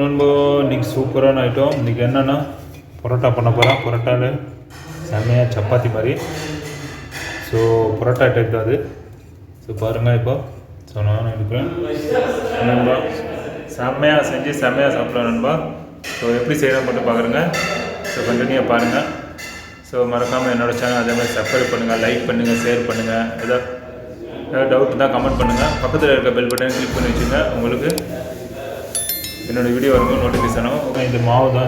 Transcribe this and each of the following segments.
நண்போ இன்றைக்கி சூப்பரான ஐட்டம். இன்றைக்கி என்னென்னா பரோட்டா பண்ண போகிறேன். பரோட்டாவில் செம்மையாக சப்பாத்தி மாதிரி. ஸோ பரோட்டா டைப் தான் அது. ஸோ பாருங்கள் இப்போ. ஸோ நானும் எடுக்கிறேன் நண்பா. செம்மையாக செஞ்சு செம்மையாக சாப்பிட்லாம் நண்பா. ஸோ எப்படி செய்யணும் மட்டும் பார்க்குறேங்க. ஸோ கண்டினியூவாக பாருங்கள். ஸோ மறக்காமல் என்னோடய சேனல் அதே மாதிரி சப்ஸ்கிரைப் பண்ணுங்கள், லைக் பண்ணுங்கள், ஷேர் பண்ணுங்கள். ஏதாவது டவுட் தான் கமெண்ட் பண்ணுங்கள். பக்கத்தில் இருக்க பெல் பட்டன் கிளிக் பண்ணி வச்சுங்க. உங்களுக்கு என்னோடய வீடியோ வரும்போது நோட்டிஃபிகேஷன் ஆகும். இந்த மாவு தான்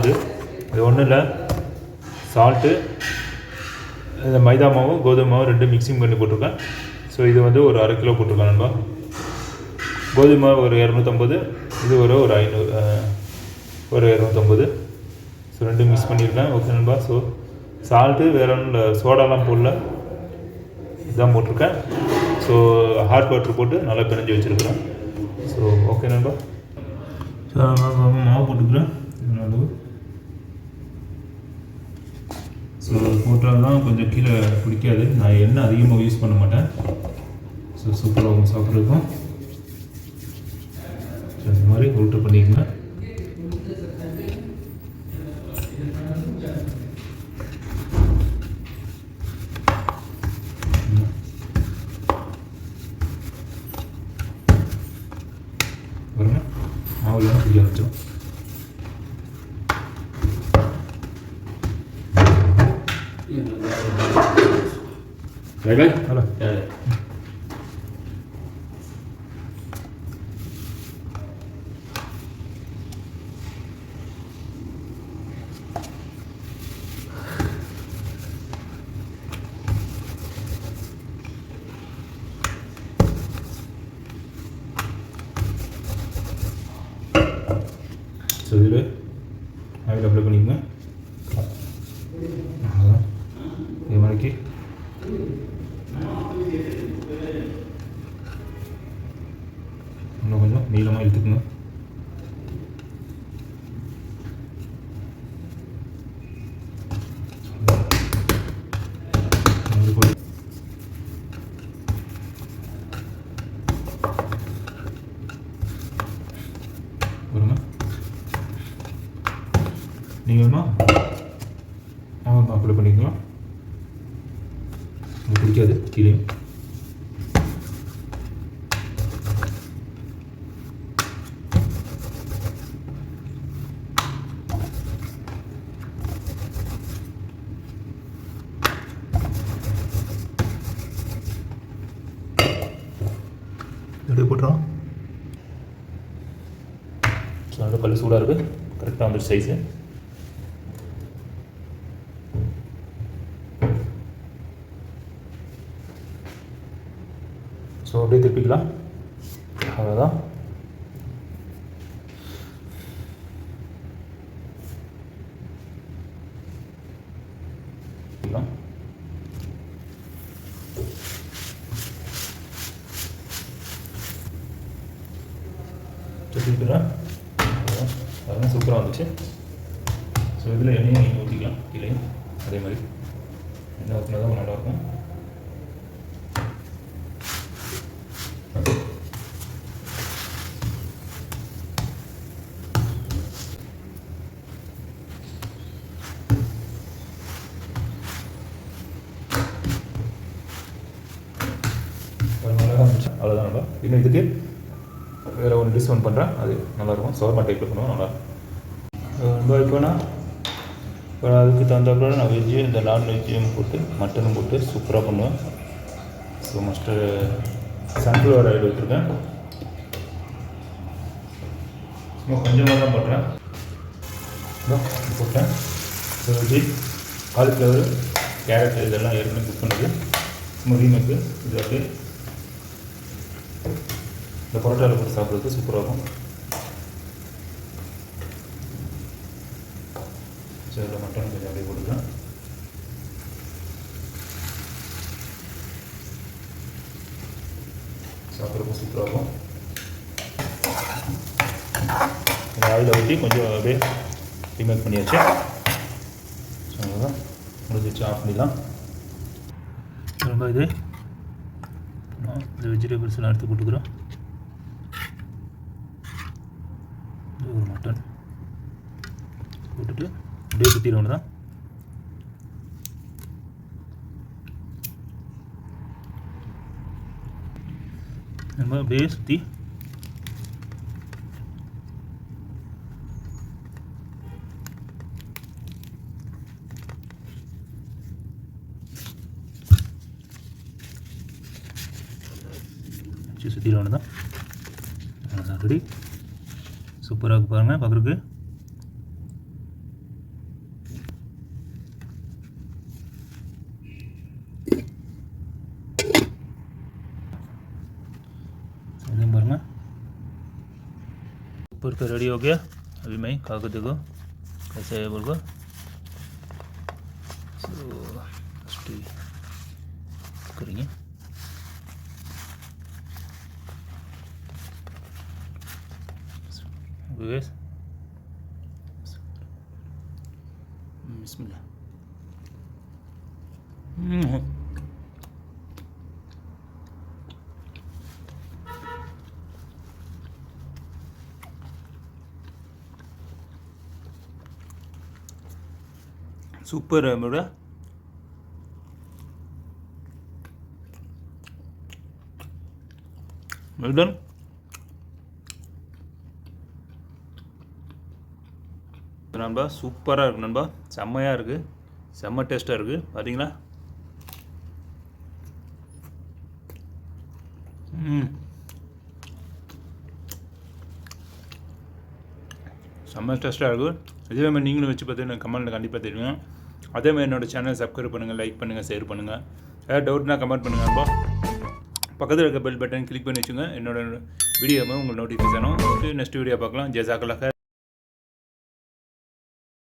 இது ஒன்றும் இல்லை, சால்ட்டு, இந்த மைதா மாவு, கோதுமை மாவு ரெண்டு மிக்சிங் பண்ணி போட்டிருக்கேன். ஸோ இது வந்து ஒரு 1/2 கிலோ போட்டிருக்கேன் நண்பா. கோதுமை மாவு ஒரு 250, இது ஒரு 500, ஒரு 250. ஸோ ரெண்டும் மிக்ஸ் பண்ணியிருக்கேன். ஓகே நண்பா. ஸோ சால்ட்டு வேறு ஒன்றும் இல்லை, சோடாலாம் போடல, இதுதான் போட்டிருக்கேன். ஸோ ஹாட் வாட்டர் போட்டு நல்லா பிணைஞ்சி வச்சுருக்கிறேன். ஸோ ஓகே நண்பா. ஸோ மாவு போட்டுக்கிறேன் அளவு. ஸோ போட்டால் தான் கொஞ்சம் கீழே பிடிக்காது. நான் எண்ணெய் அதிகமாக யூஸ் பண்ண மாட்டேன். ஸோ சூப்பராக சாப்பிட்ருக்கோம். ஸோ இந்த மாதிரி உருட்டு பண்ணிக்கங்க. மாவுலாம் பிடிக்க ஆரம்பிச்சோம். ஹலோ ஸோ இதில் ஆயில் அப்ளை பண்ணிக்கோங்க. அவ்வளோதான். இதே மாதிரிக்கு இன்னும் கொஞ்சம் நீளமாக இழுத்துக்குங்க. வருங்க. நீங்கள் வேணுமா அப்ளை பண்ணிக்கலாம். உங்களுக்கு பிடிக்காது கீழே. அப்படியே போட்டுறோம். ஸோ நல்ல கல் சூடாக இருக்குது. கரெக்டாக வந்துட்டு சைஸு. ஸோ அப்படியே திருப்பிக்கலாம். அவ்வளோதான். திருப்பிக்கிறேன். அதெல்லாம் சூப்பராக வந்துச்சு. ஸோ இதில் எண்ணெயும் நீங்கள் ஊற்றிக்கலாம். கீழே அதே மாதிரி எண்ணெய் ஊற்றினா தான் நல்லாயிருக்கும். அவ்வளோதான் நல்லா. இன்னும் இதுக்கு வேறு ஒன்று டிஷ் ஒன்று பண்ணுறேன். அது நல்லாயிருக்கும். சவர்மா டைப்பில் பண்ணுவோம். நல்லாயிருக்கும். இப்போ அதுக்கு தகுந்தாப்புல நான் வெஜ்ஜு, இந்த நான்வெஜ்ஜும் போட்டு மட்டனும் போட்டு சூப்பராக பண்ணுவேன். ஸோ மஸ்ட்டு சன்ஃப்ளவர் ஆயில் வச்சுருக்கேன். சும்மா கொஞ்சமாக தான் போட்டேன். போட்டேன். ஸோ வெஜ்ஜி, காலிஃப்ளவர், கேரட் இதெல்லாம் ஏற்கனவே குக் பண்ணது. சும்மா ரீமேக்கு இது அப்படியே இந்த பரோட்டாவில் போட்டு சாப்பிட்றதுக்கு சூப்பராக இருக்கும். ஸோ இதில் மட்டன் கொஞ்சம் அப்படியே போட்டுக்கலாம். சாப்பிட்றதுக்கும் சூப்பராக இருக்கும். இந்த ஆயில் ஊற்றி கொஞ்சம் அப்படியே ரீமேக் பண்ணியாச்சு. ஸோ அவ்வளோதான், முடிஞ்சிச்சு. ஆஃப் பண்ணிடலாம். ரொம்ப இது இந்த வெஜிடபிள்ஸ்லாம் எடுத்து போட்டுக்கிறோம். ஒரு மட்டன் போட்டுட்டு அப்படியே சுற்றிட ஒன்று தான். நம்ம அப்படியே சுற்றி சுற்றிட ஒன்று தான். ரெடி. சூப்பராக இருக்கு பாருங்கள் பார்க்குறதுக்கு. पारेंगे ऊपर का रेडी हो गया. अभी मैं खा के देखो कैसा है बोल को. करेंगे बिस्मिल्लाह. சூப்பர் மேடா. வெல்டன். நண்பா சூப்பராக இருக்குது நண்பா. செம்மையாக இருக்குது. செம்ம டேஸ்ட்டாக இருக்குது பார்த்தீங்களா. செம்ம டேஸ்ட்டாக இருக்குது. இதே மாதிரி நீங்களும் வச்சு பார்த்து எனக்கு கமெண்ட்டில் கண்டிப்பாக தெரியுங்க. அதேமாதிரி என்னோடய சேனல் சப்ஸ்கிரைப் பண்ணுங்கள், லைக் பண்ணுங்கள், ஷேர் பண்ணுங்கள். ஏதாவது டவுட்னா கமெண்ட் பண்ணுங்கள் நண்பா. பக்கத்தில் இருக்க பெல் பட்டன் கிளிக் பண்ணி வச்சுங்க. என்னோடய வீடியோவை உங்களுக்கு நோட்டிஃபிகேஷனும். நெக்ஸ்ட் வீடியோ பார்க்கலாம். ஜெசாக்கல்லாக.